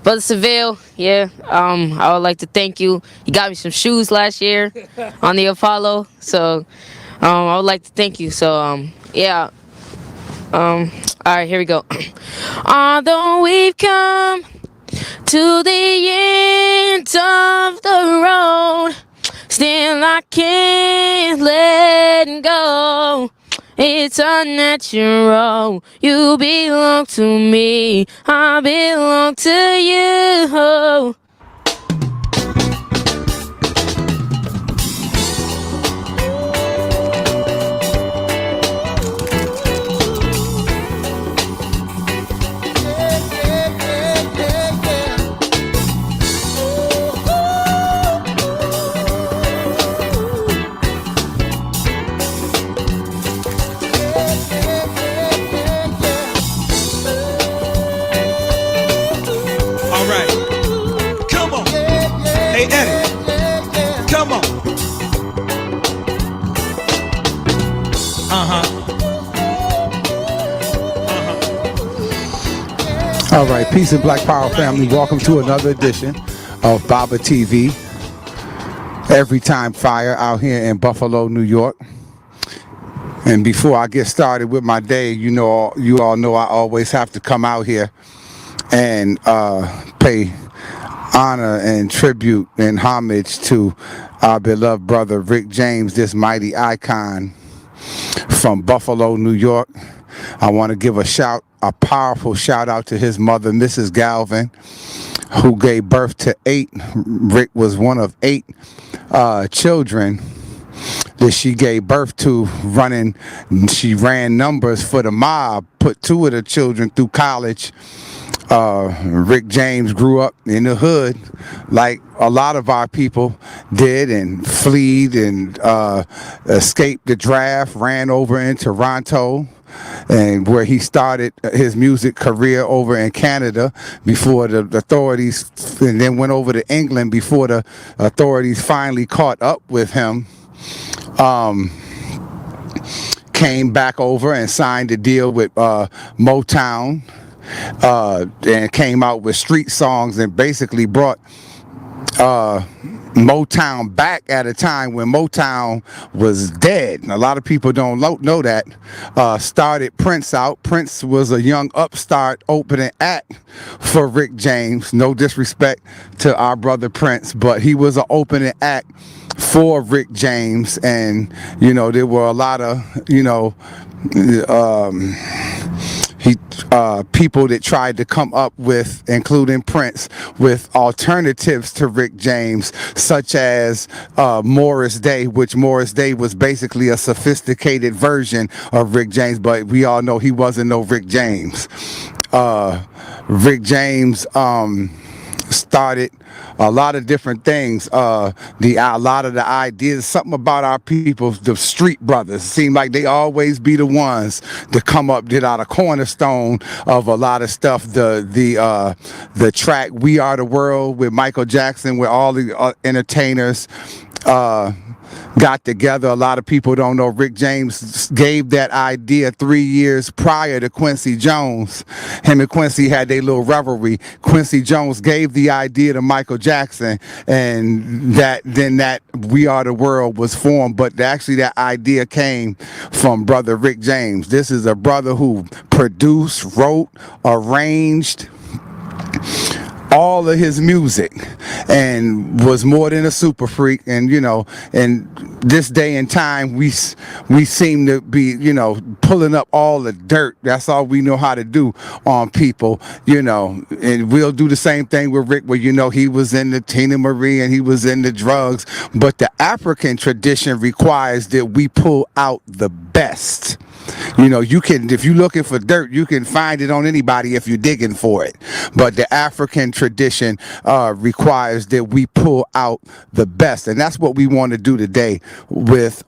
Brother Seville, yeah, I would like to thank you. You got me some shoes last year on the Apollo, so I would like to thank you. So yeah, all right, here we go. Although we've come to the end of the road, still I can't let go. It's unnatural. You belong to me. I belong to you. All right, come on. Hey Eddie, come on. All right, peace and Black Power family. Welcome to another edition of Baba TV. Every Time Fire out here in Buffalo, New York. And before I get started with my day, you all know I always have to come out here and pay honor and tribute and homage to our beloved brother Rick James, this mighty icon from Buffalo, New York. I want to give a powerful shout out to his mother, Mrs. Galvin, who gave birth to 8. Rick was one of 8 children that she gave birth to. She ran numbers for the mob, put 2 of the children through college. Rick James grew up in the hood like a lot of our people did, and fled and escaped the draft, ran over in Toronto, and where he started his music career over in Canada before the authorities, and then went over to England before the authorities finally caught up with him. Came back over and signed a deal with Motown, and came out with street songs and basically brought Motown back at a time when Motown was dead. A lot of people don't know that. Started Prince out. Prince was a young upstart opening act for Rick James. No disrespect to our brother Prince, but he was an opening act for Rick James. And there were a lot of people that tried to come up with, including Prince, with alternatives to Rick James, such as Morris Day, which Morris Day was basically a sophisticated version of Rick James, but we all know he wasn't no Rick James. Rick James started a lot of different things. A lot of the ideas, something about our people, the street brothers, seem like they always be the ones to come up, did out a cornerstone of a lot of stuff. The track "We Are the World" with Michael Jackson, where all the entertainers got together. A lot of people don't know Rick James gave that idea 3 years prior to Quincy Jones. Him and Quincy had their little rivalry. Quincy Jones gave the idea to Michael Jackson, and that "We Are the World" was formed. But actually that idea came from brother Rick James. This is a brother who produced, wrote, arranged all of his music, and was more than a super freak. And in this day and time, we seem to be pulling up all the dirt. That's all we know how to do on people, and we'll do the same thing with Rick, where he was in the Tina Marie and he was in the drugs. But the African tradition requires that we pull out the best. You can, if you're looking for dirt, you can find it on anybody if you're digging for it. But the African tradition requires that we pull out the best. And that's what we want to do today with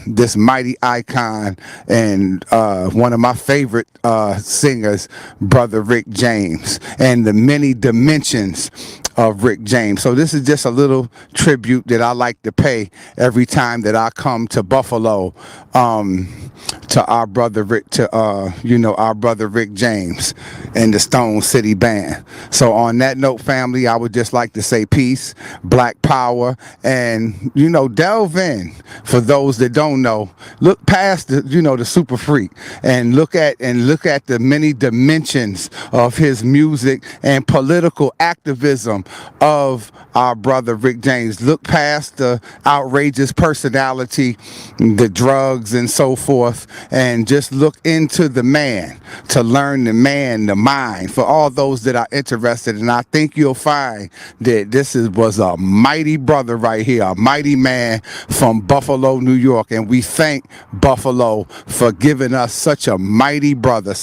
this mighty icon and one of my favorite singers, brother Rick James, and the many dimensions of Rick James. So this is just a little tribute that I like to pay every time that I come to Buffalo, to our brother Rick, to our brother Rick James and the Stone City Band. So on that note, family, I would just like to say peace, Black Power, and delve in. For those that don't know, look past the super freak and look at the many dimensions of his music and political activism of our brother Rick James. Look past the outrageous personality, the drugs and so forth, and just look into the man to learn the man, the mind, for all those that are interested. And I think you'll find that was a mighty brother right here, a mighty man from Buffalo, New York. And we thank Buffalo for giving us such a mighty brother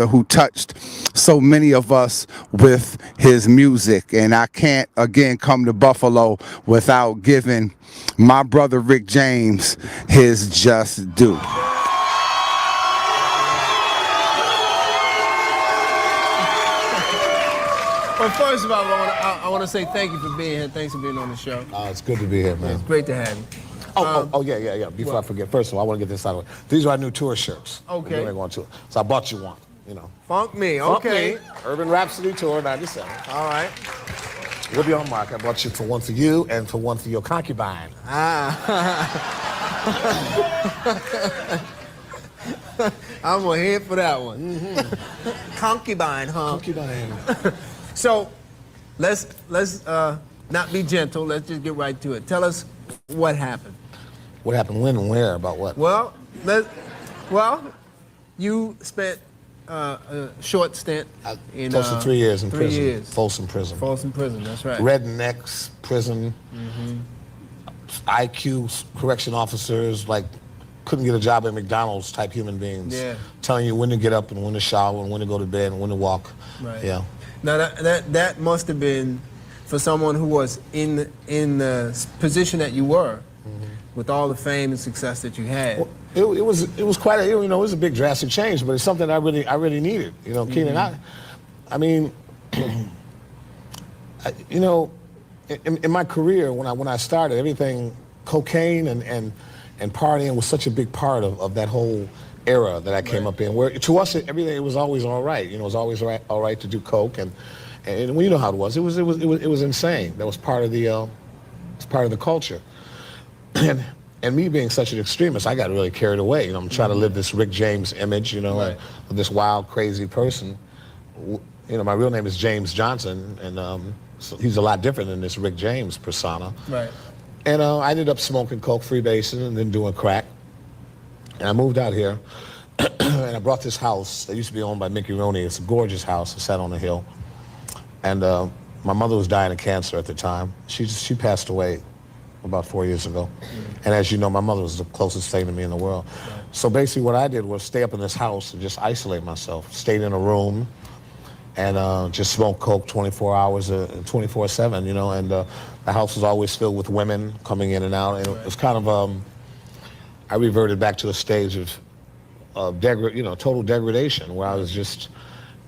who touched so many of us with his music. And I can't again come to Buffalo without giving my brother Rick James his just due. Well, first of all, I want to say thank you for being here. Thanks for being on the show. It's good to be here, man. It's great to have you. Yeah. Before I forget, first of all, I want to get this out of the way. These are our new tour shirts. Okay. We're going to. So I bought you one, Funk me, Funk okay. Me, Urban Rhapsody Tour 97. All right. We'll be on mark. I bought you for one for you and for one for your concubine. I'm going to head for that one. Mm-hmm. Concubine, huh? Concubine. So, let's not be gentle. Let's just get right to it. Tell us what happened. What happened? When and where? About what? Well, you spent a short stint in close to 3 years in prison. 3 years. Folsom Prison. Folsom Prison. That's right. Rednecks prison. Mm-hmm. IQ correction officers couldn't get a job at McDonald's type human beings. Yeah. Telling you when to get up and when to shower and when to go to bed and when to walk. Right. Yeah. Now that must have been, for someone who was in the position that you were, mm-hmm. with all the fame and success that you had. Well, it was quite a it was a big drastic change, but it's something I really needed. Mm-hmm. Keenan, I mean, in my career when I started, everything, cocaine and partying was such a big part of that whole era that I came up in, where to us everything, it was always all right. It was always all right to do coke, and well, you know how it was. It was insane. That was part of the culture. And me being such an extremist, I got really carried away. I'm trying to live this Rick James image, of this wild, crazy person. My real name is James Johnson, and so he's a lot different than this Rick James persona. Right. And I ended up smoking coke, freebasing, and then doing crack. And I moved out here, and I brought this house that used to be owned by Mickey Rooney. It's a gorgeous house. It sat on a hill. And my mother was dying of cancer at the time. She passed away about 4 years ago. Mm-hmm. And as you know, my mother was the closest thing to me in the world. Right. So basically what I did was stay up in this house and just isolate myself. Stayed in a room and just smoked coke 24 hours, 24/7, and the house was always filled with women coming in and out. And it was kind of, I reverted back to a stage of total degradation, where I was just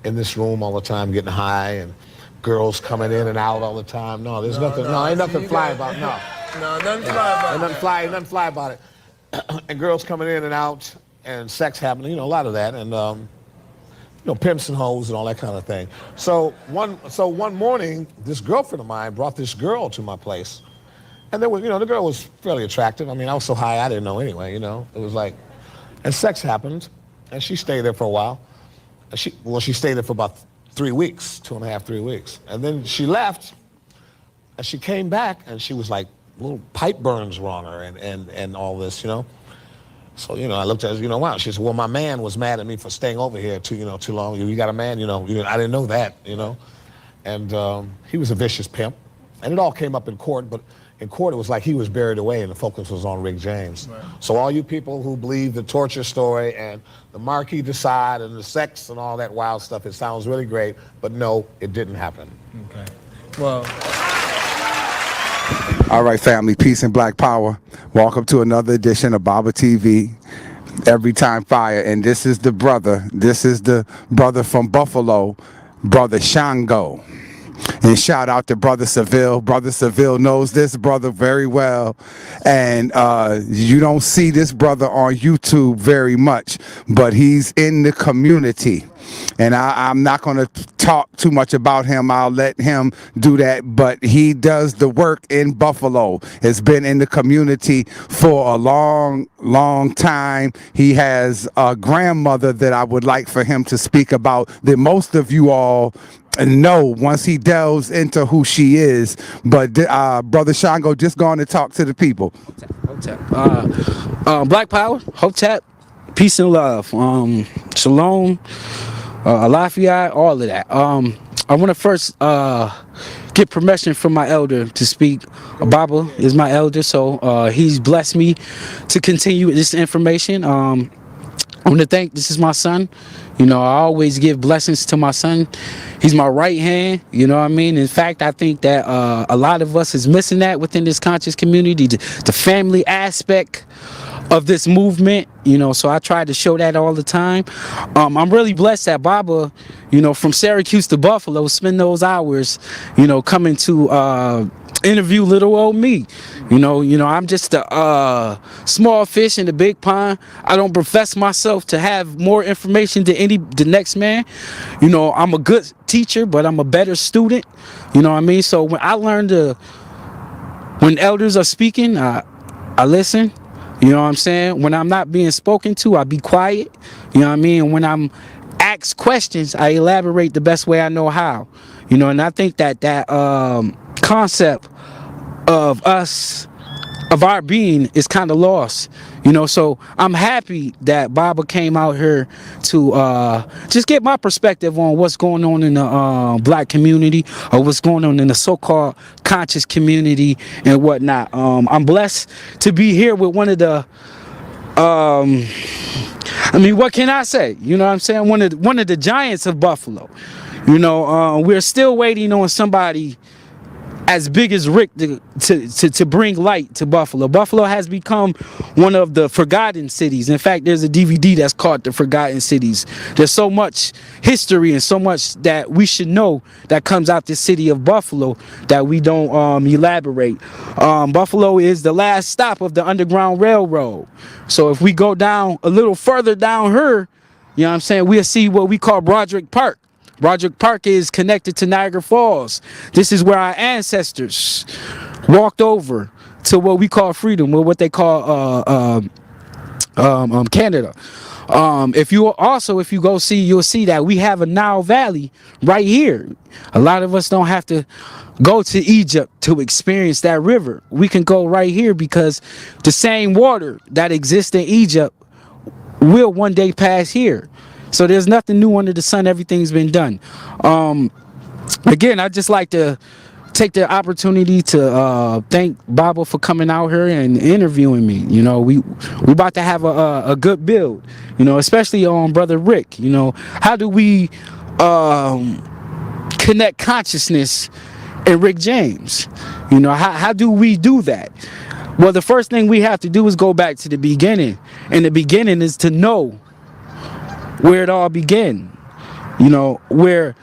in this room all the time getting high, and girls coming in and out all the time. No, there's nothing. No, ain't nothing fly about. No, nothing fly about. Ain't nothing fly about it. And girls coming in and out, and sex happening. A lot of that, and pimps and hoes and all that kind of thing. So one morning, this girlfriend of mine brought this girl to my place. And there was, the girl was fairly attractive. I mean, I was so high, I didn't know anyway, It was like, and sex happened, and she stayed there for a while. She stayed there for about 3 weeks, 2.5, 3 weeks. And then she left, and she came back, and she was like, little pipe burns were on her and all this, So, I looked at her, wow. She said, well, my man was mad at me for staying over here too long. You got a man, I didn't know that, And he was a vicious pimp. And it all came up in court, but in court it was like he was buried away and the focus was on Rick James. Right. So all you people who believe the torture story and the Marquis de Sade and the sex and all that wild stuff, it sounds really great, but no, it didn't happen. Okay. Well... All right, family, peace and Black Power. Welcome to another edition of Baba TV, Every Time Fire. And this is the brother from Buffalo, brother Shango. And shout out to Brother Seville. Brother Seville knows this brother very well. And you don't see this brother on YouTube very much, but he's in the community. And I'm not going to talk too much about him. I'll let him do that. But he does the work in Buffalo. Has been in the community for a long, long time. He has a grandmother that I would like for him to speak about that most of you all know once he delves into who she is. But Brother Shango, just going to talk to the people. Black Power, Hotep, peace and love, shalom, Lafayette, all of that. I want to first get permission from my elder to speak. Baba is my elder, so he's blessed me to continue with this information. I want to thank, this is my son. You know, I always give blessings to my son. He's my right hand, you know what I mean? In fact, I think that a lot of us is missing that within this conscious community, the family aspect of this movement, you know, so I try to show that all the time. I'm really blessed that Baba, you know, from Syracuse to Buffalo, spend those hours, you know, coming to interview little old me. You know, I'm just a small fish in the big pond. I don't profess myself to have more information than the next man. You know, I'm a good teacher, but I'm a better student. You know what I mean? So when I learn when elders are speaking, I listen. You know what I'm saying? When I'm not being spoken to, I be quiet. You know what I mean? And when I'm asked questions, I elaborate the best way I know how. You know, and I think that concept of our being is kind of lost. You know, so I'm happy that Baba came out here to just get my perspective on what's going on in the black community, or what's going on in the so-called conscious community and whatnot. I'm blessed to be here with one of the I mean, what can I say? You know what I'm saying? One of the giants of Buffalo. You know, we're still waiting on somebody as big as Rick to bring light to Buffalo. Buffalo has become one of the forgotten cities. In fact, there's a DVD that's called The Forgotten Cities. There's so much history and so much that we should know that comes out the city of Buffalo that we don't elaborate. Buffalo is the last stop of the Underground Railroad. So if we go down a little further down here, you know what I'm saying, we'll see what we call Broderick Park. Broderick Park is connected to Niagara Falls. This is where our ancestors walked over to what we call freedom, or what they call Canada. If you go see, you'll see that we have a Nile Valley right here. A lot of us don't have to go to Egypt to experience that river. We can go right here because the same water that exists in Egypt will one day pass here. So there's nothing new under the sun. Everything's been done. Again, I'd just like to take the opportunity to thank Baba for coming out here and interviewing me. You know, we about to have a good build, you know, especially on Brother Rick. You know, how do we connect consciousness and Rick James? You know, how do we do that? Well, the first thing we have to do is go back to the beginning. And the beginning is to know where it all began, you know, where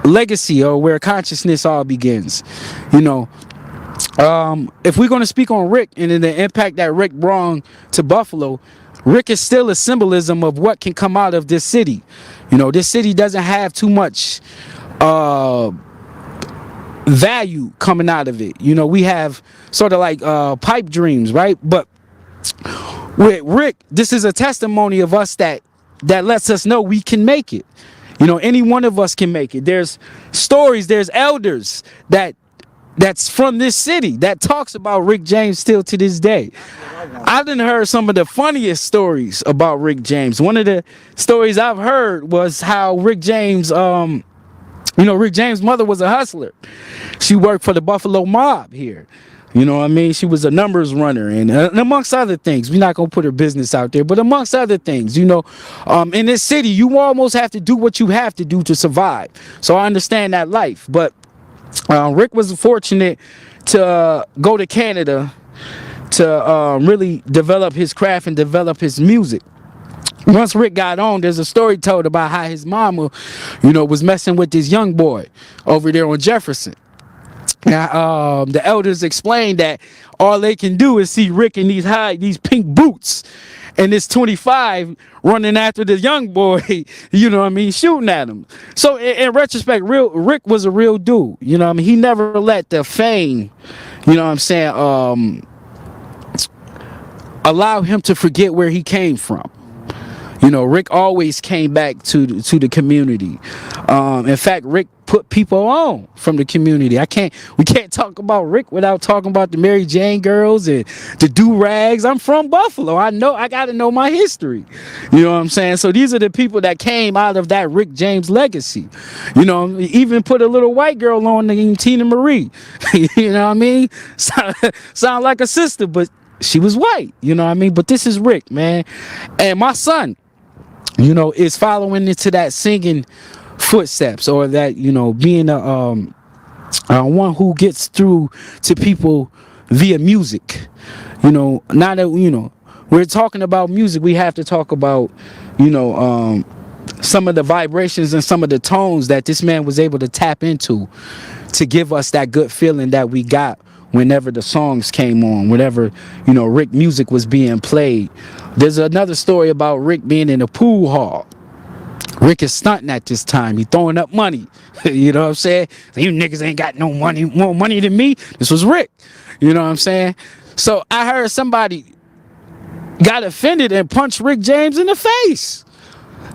legacy or where consciousness all begins. You know, if we're going to speak on Rick and the impact that Rick brought to Buffalo, Rick is still a symbolism of what can come out of this city. You know, this city doesn't have too much value coming out of it. You know, we have sort of like pipe dreams, right? But with Rick, this is a testimony of us that lets us know we can make it. You know, any one of us can make it. There's stories, there's elders that's from this city that talks about Rick James still to this day. I done heard some of the funniest stories about Rick James. One of the stories I've heard was how Rick James, Rick James' mother was a hustler. She worked for the Buffalo mob here. You know what I mean? She was a numbers runner, and amongst other things. We're not going to put her business out there, but amongst other things, you know, in this city, you almost have to do what you have to do to survive. So I understand that life. But Rick was fortunate to go to Canada to really develop his craft and develop his music. Once Rick got on, there's a story told about how his mama, was messing with this young boy over there on Jefferson. Now, the elders explained that all they can do is see Rick in these pink boots and this 25 running after the young boy, shooting at him. So in retrospect, Rick was a real dude. He never let the fame, allow him to forget where he came from. Rick always came back to the community. In fact, Rick put people on from the community. We can't talk about Rick without talking about the Mary Jane girls and the do-rags. I'm from Buffalo. I got to know my history. You know what I'm saying? So these are the people that came out of that Rick James legacy. Even put a little white girl on named Tina Marie. You know what I mean? Sound like a sister, but she was white. You know what I mean? But this is Rick, man. And my son, is following into that singing footsteps, or that, being a one who gets through to people via music. Now that, we're talking about music, we have to talk about, some of the vibrations and some of the tones that this man was able to tap into to give us that good feeling that we got whenever the songs came on, whenever, Rick music was being played. There's another story about Rick being in a pool hall. Rick is stunting at this time. He throwing up money. You know what I'm saying? You niggas ain't got no money, more money than me. This was Rick. You know what I'm saying? So I heard somebody got offended and punched Rick James in the face.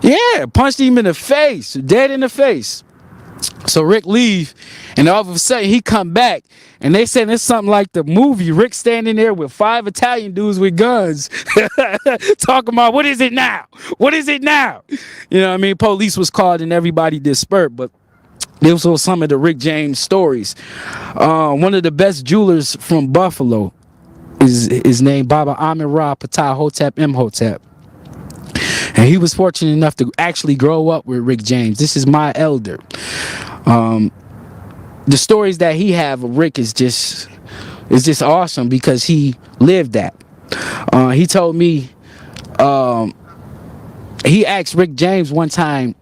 Yeah, punched him in the face, dead in the face. So Rick leave, and all of a sudden he come back, and they said it's something like the movie. Rick standing there with 5 Italian dudes with guns, talking about, what is it now? What is it now? You know what I mean? Police was called and everybody dispersed, but those were some of the Rick James stories. One of the best jewelers from Buffalo is named Baba Amin Ra Patah Hotep Imhotep. And he was fortunate enough to actually grow up with Rick James. This is my elder. The stories that he have of Rick is just awesome because he lived that. He told me, he asked Rick James one time,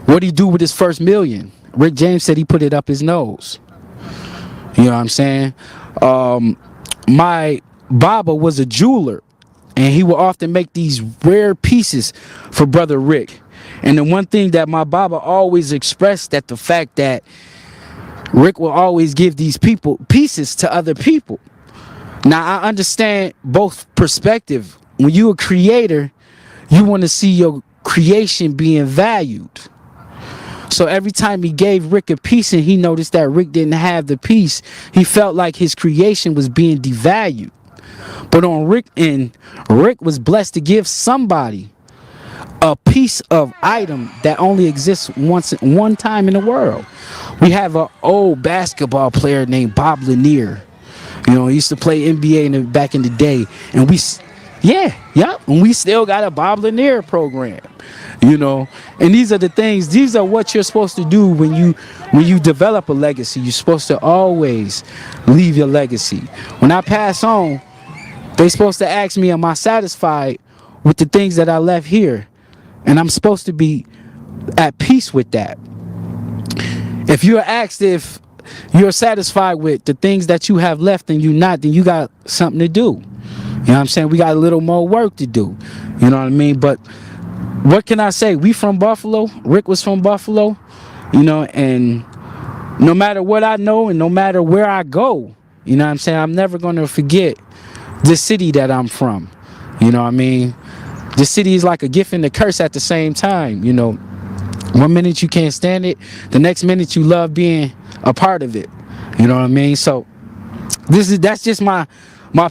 what'd he do with his first million? Rick James said he put it up his nose. You know what I'm saying? My Baba was a jeweler, and he would often make these rare pieces for Brother Rick. And the one thing that my Baba always expressed, that the fact that Rick will always give these people pieces to other people. Now, I understand both perspective. When you're a creator, you want to see your creation being valued. So every time he gave Rick a piece and he noticed that Rick didn't have the piece, he felt like his creation was being devalued. But on Rick end, Rick was blessed to give somebody a piece of item that only exists one time in the world. We have an old basketball player named Bob Lanier. He used to play NBA back in the day, and and we still got a Bob Lanier program. And these are the things. These are what you're supposed to do when you develop a legacy. You're supposed to always leave your legacy. When I pass on, they're supposed to ask me, am I satisfied with the things that I left here? And I'm supposed to be at peace with that. If you're asked if you're satisfied with the things that you have left and you're not, then you got something to do. You know what I'm saying? We got a little more work to do. You know what I mean? But what can I say? We from Buffalo. Rick was from Buffalo. And no matter what I know and no matter where I go, you know what I'm saying, I'm never going to forget the city that I'm from. You know what I mean? The city is like a gift and a curse at the same time. 1 minute you can't stand it, the next minute you love being a part of it. You know what I mean? So that's just my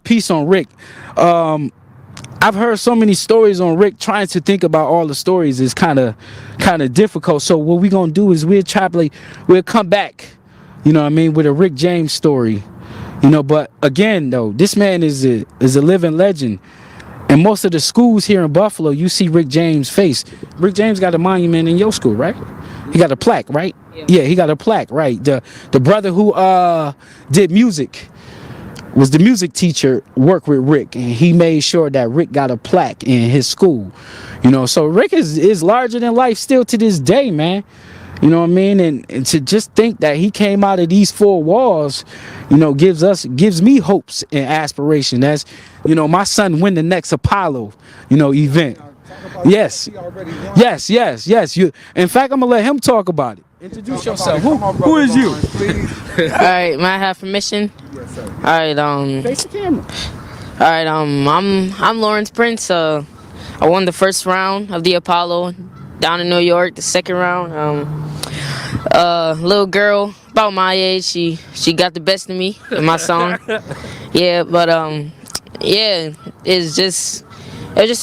piece on Rick. I've heard so many stories on Rick. Trying to think about all the stories is kind of difficult. So what we're gonna do is we'll come back, you know what I mean, with a Rick James story. But again though, this man is a living legend. And most of the schools here in Buffalo, you see Rick James' face. Rick James got a monument in your school, right? He got a plaque, right? Yeah, he got a plaque, right? The brother who did music was the music teacher, worked with Rick, and he made sure that Rick got a plaque in his school. So Rick is larger than life still to this day, man. You know what I mean? And to just think that he came out of these four walls, gives me hopes and aspiration. As my son win the next Apollo, event. Yes, yes. In fact, I'm gonna let him talk about it. Introduce yourself. Who is you? All right, may I have permission? All right, Face the camera. all right, I'm Lawrence Prince. I won the first round of the Apollo down in New York. The second round, little girl about my age, she got the best of me in my song. Yeah, but yeah, it was just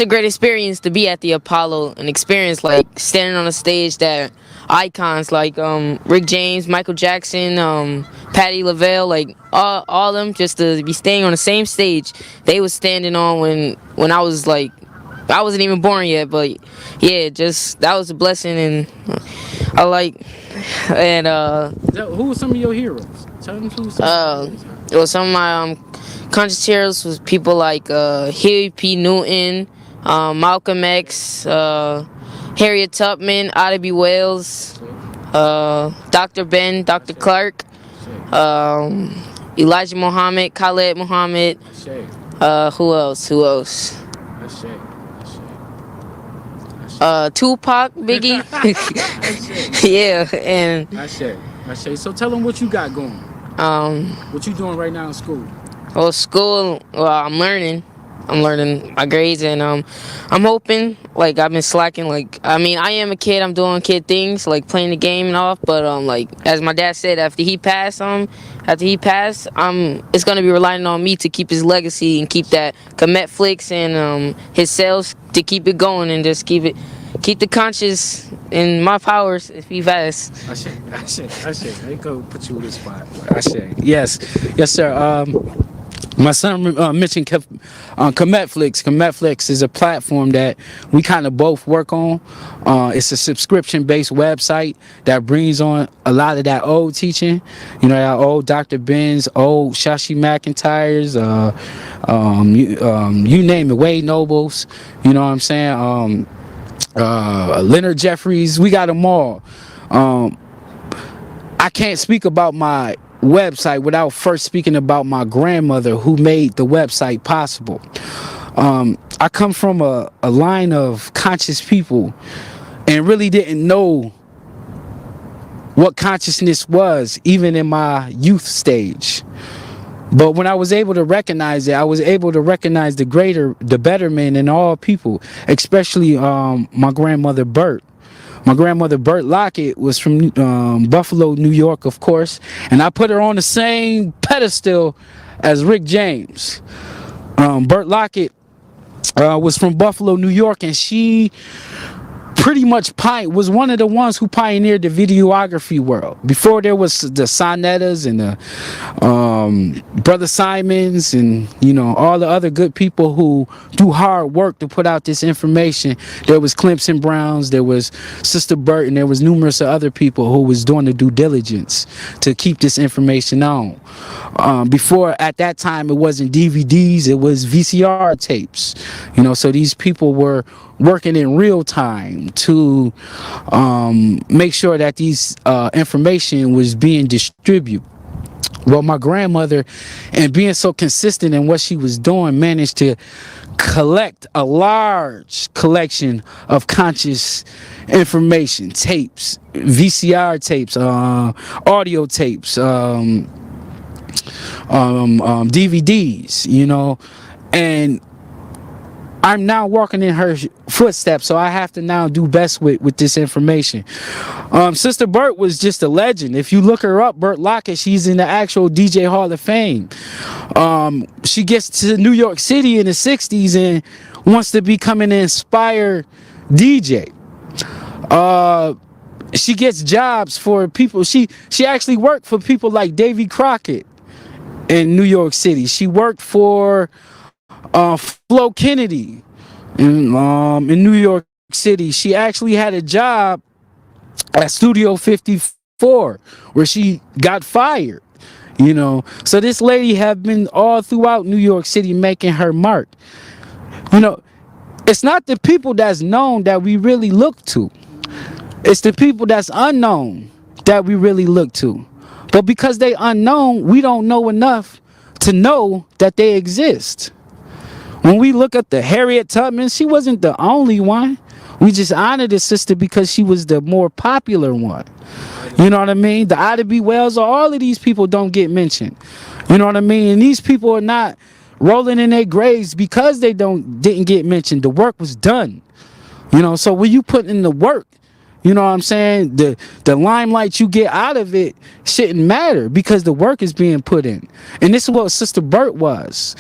a great experience to be at the Apollo, an experience like standing on a stage that icons like Rick James, Michael Jackson, Patti LaBelle, like all of them, just to be staying on the same stage they was standing on when I was like, I wasn't even born yet. But yeah, just that was a blessing. And I like, and Who are some of your heroes? Tell them who it was some of my conscious heroes was people like Huey P. Newton, Malcolm X, Harriet Tubman, Ida B. Wells, Dr. Ben, Dr. Clark, Elijah Muhammad, Khaled Muhammad. Who else? Tupac, Biggie. Yeah, and I say. So tell them what you got going. What you doing right now in school? well, school. Well, I'm learning my grades, and I'm hoping, like, I've been slacking. Like, I mean, I am a kid. I'm doing kid things like playing the game and all. But like as my dad said, after he passed, it's gonna be relying on me to keep his legacy and keep that Netflix and his sales, to keep it going and just keep the conscious in my powers if he fast. I say. They go put you in this spot. I say. Yes, sir. My son mentioned Netflix. Netflix is a platform that we kind of both work on. It's a subscription-based website that brings on a lot of that old teaching. That old Dr. Ben's, old Shashi McIntyre's, you name it, Wade Nobles. You know what I'm saying? Leonard Jeffries. We got them all. I can't speak about my website without first speaking about my grandmother, who made the website possible. I come from a line of conscious people and really didn't know what consciousness was, even in my youth stage. But when I was able to recognize it, I was able to recognize the betterment in all people, especially my grandmother Bert. My grandmother, Bert Lockett, was from Buffalo, New York, of course. And I put her on the same pedestal as Rick James. Bert Lockett was from Buffalo, New York, and she pretty much was one of the ones who pioneered the videography world. Before there was the Sonettas and the Brother Simons and all the other good people who do hard work to put out this information. There was Clemson Browns, there was Sister Burt, and there was numerous other people who was doing the due diligence to keep this information on. Before, at that time, it wasn't DVDs, it was VCR tapes. So these people were working in real time to make sure that these information was being distributed. Well, my grandmother, and being so consistent in what she was doing, managed to collect a large collection of conscious information, tapes, VCR tapes, audio tapes, DVDs, and I'm now walking in her footsteps, so I have to now do best with this information. Sister Burt was just a legend. If you look her up, Burt Lockett, she's in the actual DJ Hall of Fame. She gets to New York City in the 60s and wants to become an inspired DJ. She gets jobs for people. She actually worked for people like Davy Crockett in New York City. She worked for Flo Kennedy in New York City. She actually had a job at Studio 54 where she got fired. So this lady have been all throughout New York City making her mark. You know, it's not the people that's known that we really look to. It's the people that's unknown that we really look to. But because they unknown, we don't know enough to know that they exist. When we look at the Harriet Tubman, she wasn't the only one. We just honored the sister because she was the more popular one. You know what I mean? The Ida B. Wells, all of these people don't get mentioned. You know what I mean? And these people are not rolling in their graves because they didn't get mentioned. The work was done. So when you put in the work, you know what I'm saying? The limelight you get out of it shouldn't matter because the work is being put in. And this is what Sister Burt was.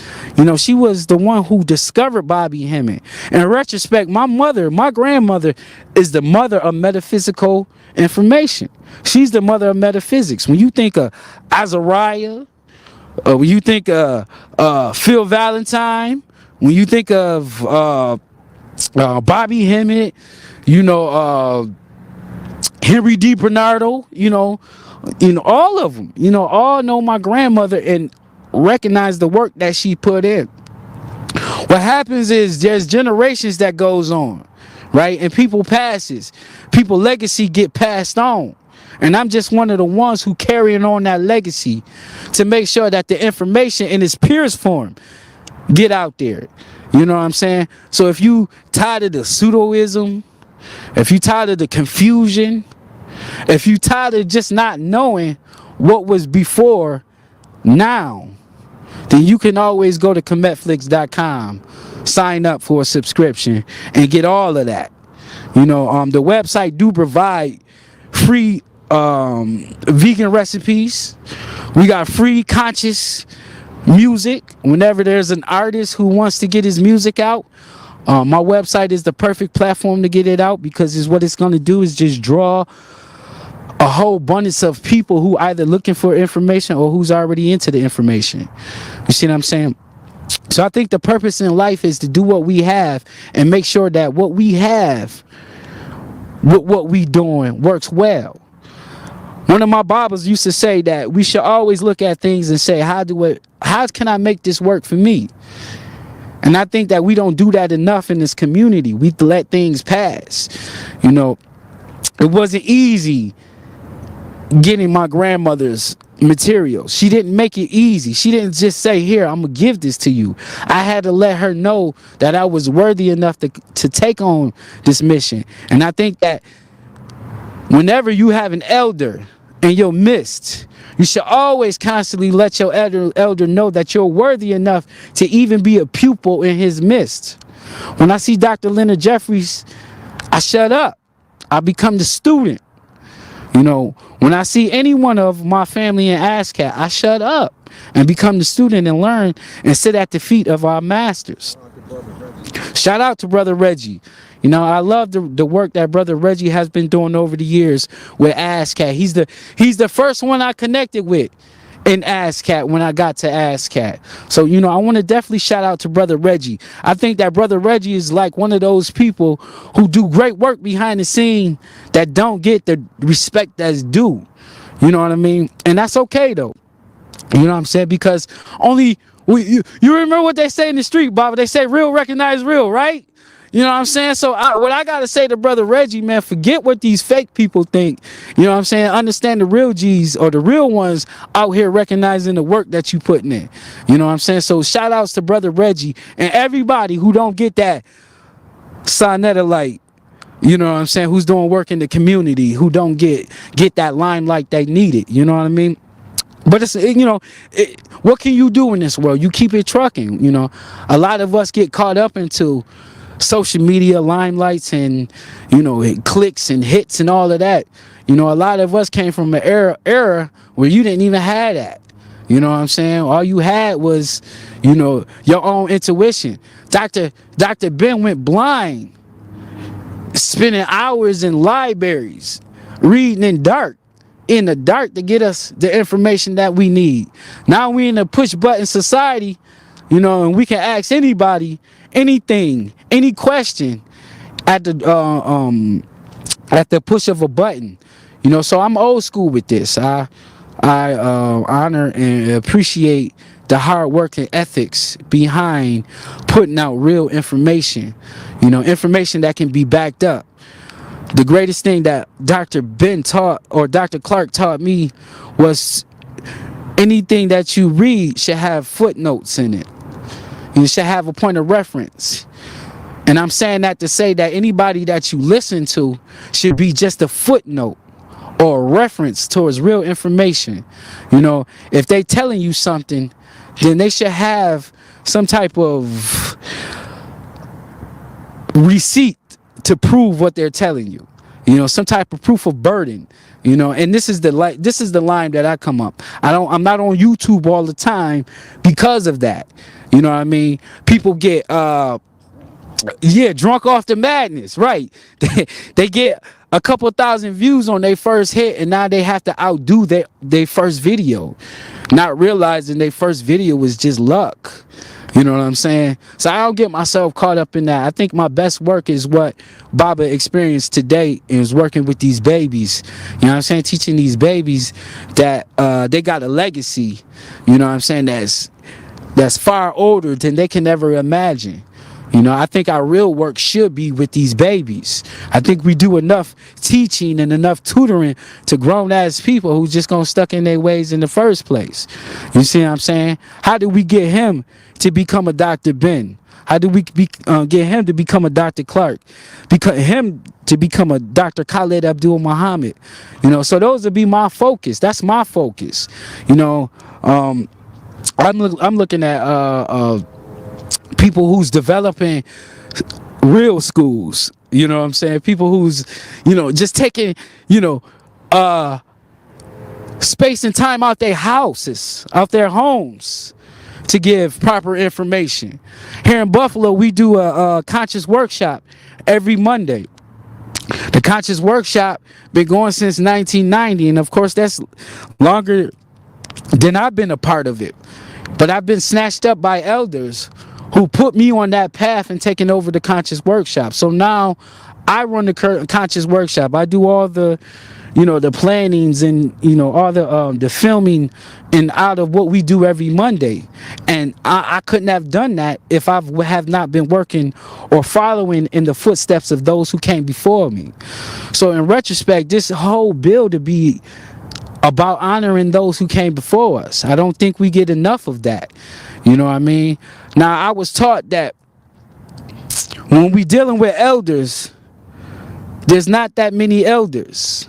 She was the one who discovered Bobby Hemming. In retrospect, my grandmother is the mother of metaphysical information. She's the mother of metaphysics. When you think of Azariah, when you think of Phil Valentine, when you think of Bobby Hemming, Henry D. Bernardo, all of them, all know my grandmother and recognize the work that she put in. What happens is there's generations that goes on, right? And people legacy get passed on. And I'm just one of the ones who carrying on that legacy to make sure that the information in its purest form get out there. You know what I'm saying? So if you tired of the pseudoism, if you tired of the confusion, if you tired of just not knowing what was before now, then you can always go to cometflix.com, sign up for a subscription, and get all of that. The website do provide free vegan recipes. We got free conscious music. Whenever there's an artist who wants to get his music out, my website is the perfect platform to get it out because what it's going to do is just draw a whole abundance of people who either looking for information or who's already into the information. You see what I'm saying? So I think the purpose in life is to do what we have and make sure that what we have, what we doing, works well. One of my Bibles used to say that we should always look at things and say, how can I make this work for me? And I think that we don't do that enough in this community. We let things pass. It wasn't easy getting my grandmother's material. She didn't make it easy. She didn't just say, here, I'm going to give this to you. I had to let her know that I was worthy enough to take on this mission. And I think that whenever you have an elder in your midst, you should always constantly let your elder know that you're worthy enough to even be a pupil in his midst. When I see Dr. Leonard Jeffries, I shut up. I become the student. When I see any one of my family in ASCAT, I shut up and become the student and learn and sit at the feet of our masters. Shout out to Brother Reggie. I love the work that Brother Reggie has been doing over the years with ASCAT. He's the first one I connected with in ASCAT when I got to ASCAT. So, I want to definitely shout out to Brother Reggie. I think that Brother Reggie is like one of those people who do great work behind the scene that don't get the respect that's due. You know what I mean? And that's okay, though. You know what I'm saying? Because you remember what they say in the street, Baba? They say real recognize real, right? You know what I'm saying? So what I got to say to Brother Reggie, man, forget what these fake people think. You know what I'm saying? Understand the real G's or the real ones out here recognizing the work that you putting in. You know what I'm saying? So shout outs to Brother Reggie and everybody who don't get that sonetta light. You know what I'm saying? Who's doing work in the community, who don't get that limelight they needed. You know what I mean? But it's, what can you do in this world? You keep it trucking. A lot of us get caught up into social media limelights and clicks and hits and all of that. A lot of us came from an era where you didn't even have that. You know what I'm saying? All you had was your own intuition. Dr. Ben went blind, spending hours in libraries reading in the dark to get us the information that we need. Now we in a push button society, and we can ask anybody anything, any question at the push of a button. So I'm old school with this. I I honor and appreciate the hard work and ethics behind putting out real information, information that can be backed up. The greatest thing that Dr. Ben taught, or Dr. Clark taught me, was anything that you read should have footnotes in it. You should have a point of reference. And I'm saying that to say that anybody that you listen to should be just a footnote or a reference towards real information. If they telling you something, then they should have some type of receipt to prove what they're telling you. Some type of proof of burden. And this is the line that I come up. I'm not on YouTube all the time because of that. You know what I mean? People get drunk off the madness, right? They get a couple thousand views on their first hit, and now they have to outdo their first video, not realizing their first video was just luck. You know what I'm saying? So I don't get myself caught up in that. I think my best work is what Baba experienced today, and was working with these babies. You know what I'm saying? Teaching these babies that they got a legacy. You know what I'm saying? That's far older than they can ever imagine. I think our real work should be with these babies. I think we do enough teaching and enough tutoring to grown-ass people who just gonna stuck in their ways in the first place. You see what I'm saying? How do we get him to become a Dr. Ben? How do we get him to become a Dr. Clark? Him to become a Dr. Khalid Abdul Muhammad? So those would be my focus. That's my focus. I'm looking at people who's developing real schools. You know what I'm saying? People who's, just taking, space and time out their houses, out their homes, to give proper information. Here in Buffalo, we do a conscious workshop every Monday. The conscious workshop been going since 1990, and of course that's longer than I've been a part of it. But I've been snatched up by elders who put me on that path and taken over the conscious workshop. So now I run the conscious workshop. I do all the, the plannings and, all the filming and out of what we do every Monday. And I couldn't have done that if I have not been working or following in the footsteps of those who came before me. So in retrospect, this whole bill to be about honoring those who came before us. I don't think we get enough of that. You know what I mean? Now, I was taught that when we dealing with elders, there's not that many elders.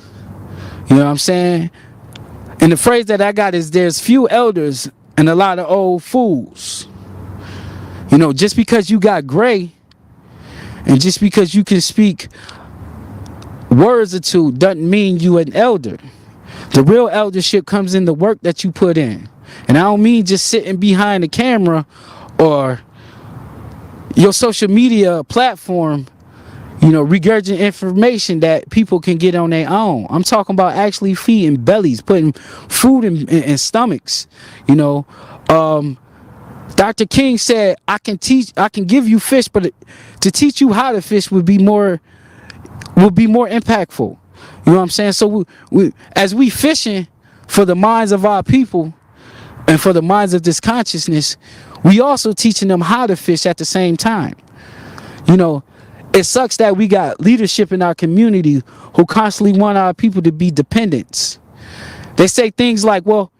You know what I'm saying? And the phrase that I got is there's few elders and a lot of old fools. Just because you got gray and just because you can speak words or two doesn't mean you an elder. The real eldership comes in the work that you put in. And I don't mean just sitting behind the camera or your social media platform, regurgitating information that people can get on their own. I'm talking about actually feeding bellies, putting food in stomachs. Dr. King said, I can give you fish, but to teach you how to fish would be more impactful. You know what I'm saying? So we as we fishing for the minds of our people and for the minds of this consciousness, we also teaching them how to fish at the same time. It sucks that we got leadership in our community who constantly want our people to be dependents. They say things like, well,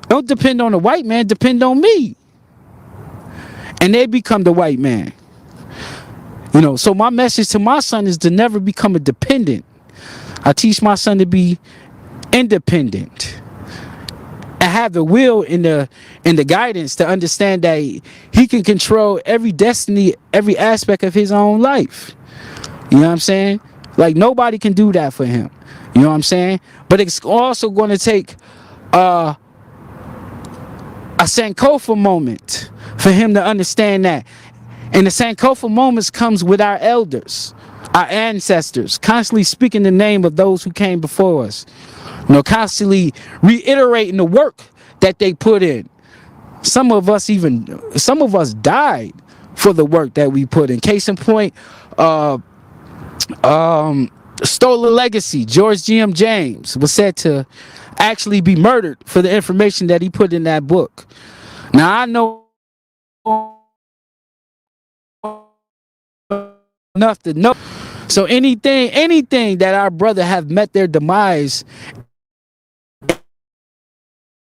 don't depend on the white man, depend on me. And they become the white man. So my message to my son is to never become a dependent. I teach my son to be independent and have the will and the guidance to understand that he can control every destiny, every aspect of his own life. You know what I'm saying? Like nobody can do that for him. You know what I'm saying? But it's also going to take a Sankofa moment for him to understand that. And the Sankofa moments comes with our elders, our ancestors, constantly speaking the name of those who came before us. Constantly reiterating the work that they put in. Some of us died for the work that we put in. Case in point, Stolen Legacy, George G.M. James was said to actually be murdered for the information that he put in that book. Now I know enough to know. So anything that our brother have met their demise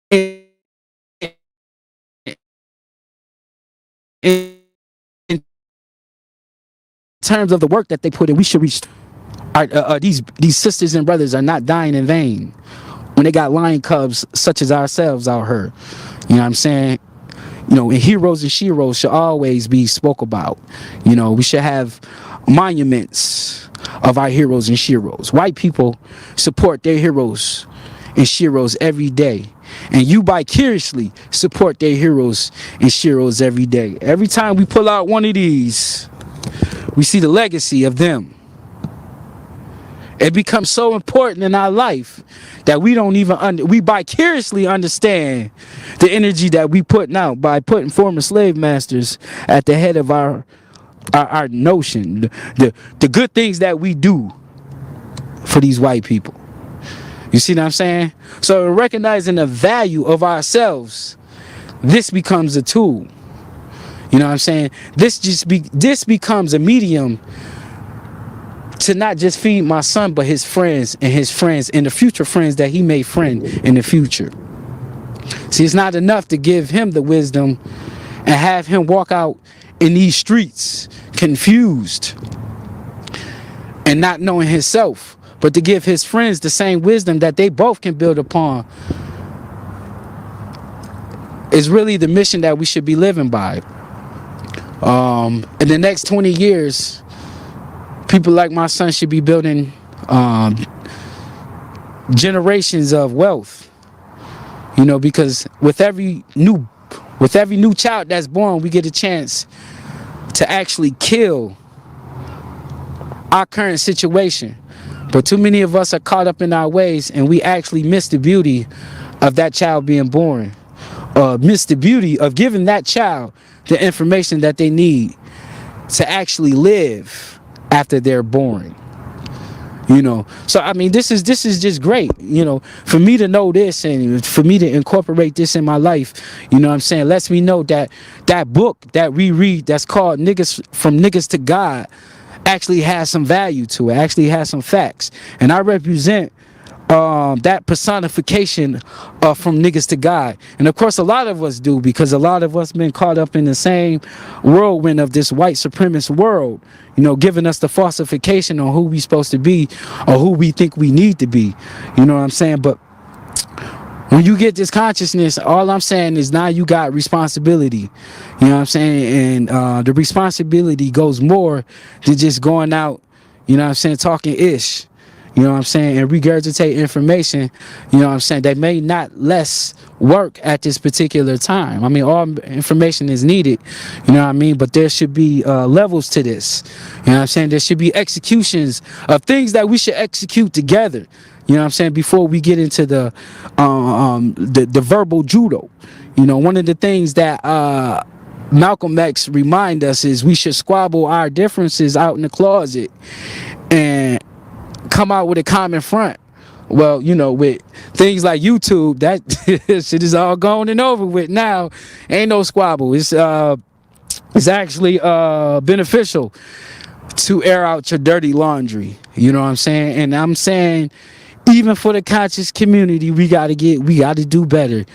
in, in terms of the work that they put in, we should reach. These sisters and brothers are not dying in vain when they got lion cubs such as ourselves out here. You know what I'm saying? You know, and heroes and sheroes should always be spoke about. You know, we should have monuments of our heroes and sheroes. White people support their heroes and sheroes every day. And you vicariously support their heroes and sheroes every day. Every time we pull out one of these, we see the legacy of them. It becomes so important in our life that we don't even we vicariously understand the energy that we putting out by putting former slave masters at the head of our notion, the good things that we do for these white people. You see what I'm saying? So recognizing the value of ourselves, this becomes a tool. You know what I'm saying? This becomes a medium to not just feed my son, but his friends and the future friends that he may friend in the future. See, it's not enough to give him the wisdom and have him walk out in these streets confused and not knowing himself, but to give his friends the same wisdom that they both can build upon is really the mission that we should be living by. In the next 20 years, people like my son should be building generations of wealth. You know, because with every new child that's born, we get a chance to actually kill our current situation. But too many of us are caught up in our ways, and we actually miss the beauty of that child being born, miss the beauty of giving that child the information that they need to actually live after they're born. You know, so I mean, this is just great, you know, for me to know this and for me to incorporate this in my life. You know what I'm saying? Lets me know that that book that we read that's called From Niggas to God actually has some value to it, actually has some facts. And I represent that personification of From Niggas to God. And of course a lot of us do, because a lot of us been caught up in the same whirlwind of this white supremacist world, you know, giving us the falsification on who we supposed to be or who we think we need to be. You know what I'm saying? But when you get this consciousness, all I'm saying is now you got responsibility. You know what I'm saying? And the responsibility goes more than just going out, you know what I'm saying, talking ish. You know what I'm saying? And regurgitate information, you know what I'm saying, that may not less work at this particular time. I mean, all information is needed, you know what I mean? But there should be levels to this. You know what I'm saying? There should be executions of things that we should execute together. You know what I'm saying? Before we get into the verbal judo. You know, one of the things that Malcolm X remind us is we should squabble our differences out in the closet and come out with a common front. Well, you know, with things like YouTube, that shit is all gone and over with now. Ain't no squabble. It's actually beneficial to air out your dirty laundry. You know what I'm saying? And I'm saying, even for the conscious community, we gotta do better,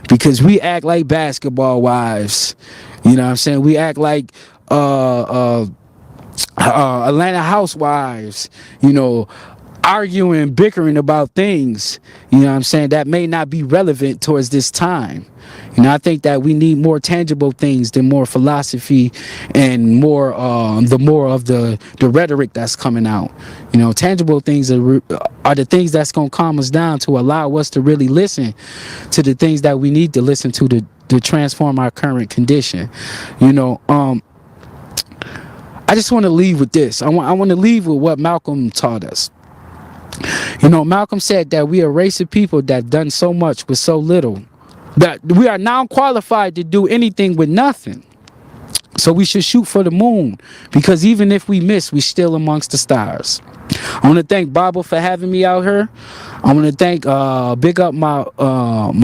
because we act like basketball wives. You know what I'm saying? We act like Atlanta housewives, you know, arguing, bickering about things, you know what I'm saying, that may not be relevant towards this time. You know, I think that we need more tangible things than more philosophy and more of the rhetoric that's coming out. You know, tangible things are the things that's going to calm us down to allow us to really listen to the things that we need to listen to transform our current condition. You know, I just want to leave with this. I want to leave with what Malcolm taught us. You know, Malcolm said that we are a race of people that done so much with so little, that we are now qualified to do anything with nothing. So we should shoot for the moon, because even if we miss, we still amongst the stars. I want to thank Baba for having me out here. I want to thank, big up my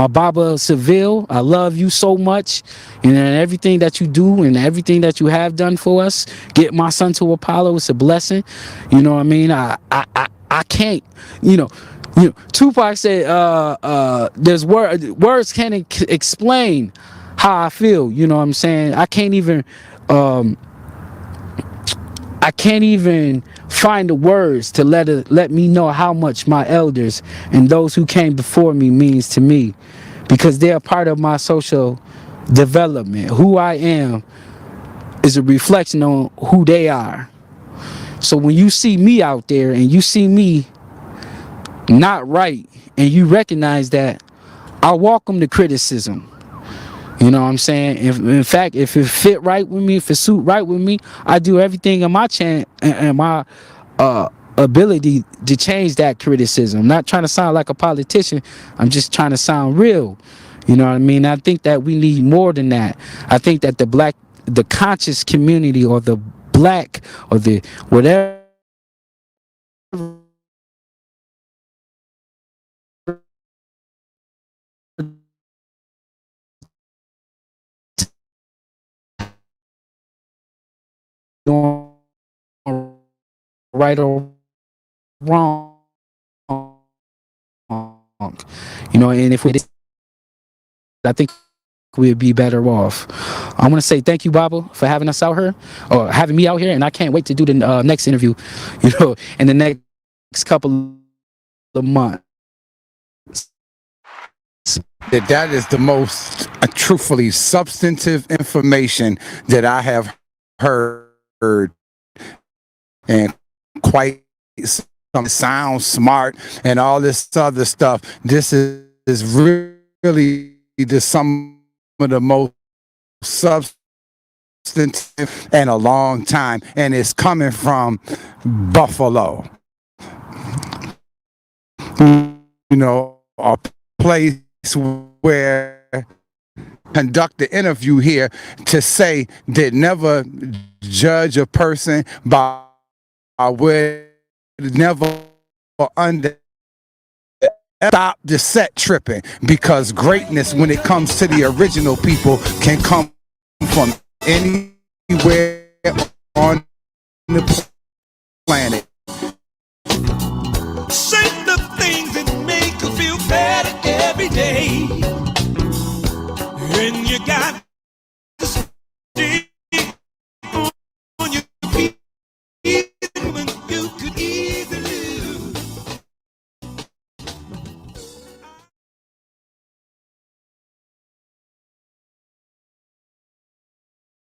Baba Seville. I love you so much, and everything that you do and everything that you have done for us. Get my son to Apollo. It's a blessing. You know what I mean? I can't, Tupac said, there's words can't explain how I feel. You know what I'm saying? I can't even find the words to let me know how much my elders and those who came before me means to me, because they're a part of my social development. Who I am is a reflection on who they are. So when you see me out there and you see me not right and you recognize that, I welcome the criticism. You know what I'm saying? In fact, if it fit right with me, if it suit right with me, I do everything in my and my ability to change that criticism. I'm not trying to sound like a politician. I'm just trying to sound real. You know what I mean? I think that we need more than that. I think that the conscious community, or the black, or the whatever right or wrong, and if we did, I think we'd be better off. I want to say thank you, Baba, for having us out here, or having me out here, and I can't wait to do the next interview, in the next couple of months. That is the most, truthfully, substantive information that I have heard, and quite some sound smart and all this other stuff. This is really some of the most substantive in a long time, and it's coming from Buffalo. A place where conduct the interview here to say that never judge a person by where never under stop the set tripping, because greatness, when it comes to the original people, can come from anywhere on the planet. Say the things that make you feel better every day. And you got